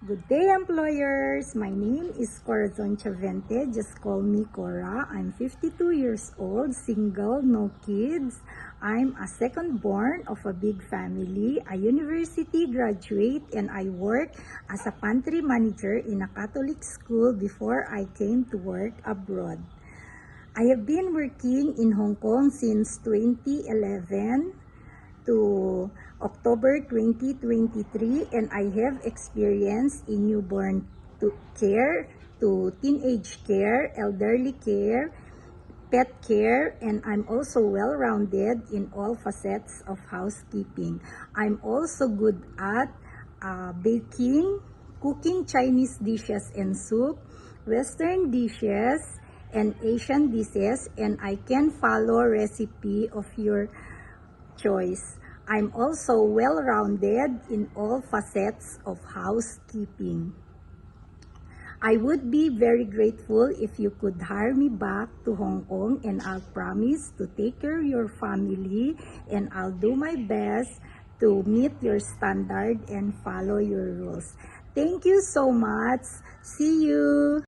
Good day, employers. My name is Corazon Chavente. Just call me Cora. I'm 52 years old, single, no kids. I'm a second born of a big family, a university graduate, and I work as a pantry manager in a Catholic school before I came to work abroad. I have been working in Hong Kong since 2011 to October 2023, and I have experience in newborn care to teenage care, elderly care, pet care, and I'm also well-rounded in all facets of housekeeping. I'm also good at baking, cooking Chinese dishes and soup, Western dishes, and Asian dishes, and I can follow recipe of your choice. I'm also well-rounded in all facets of housekeeping. I would be very grateful if you could hire me back to Hong Kong, and I'll promise to take care of your family, and I'll do my best to meet your standard and follow your rules. Thank you so much. See you.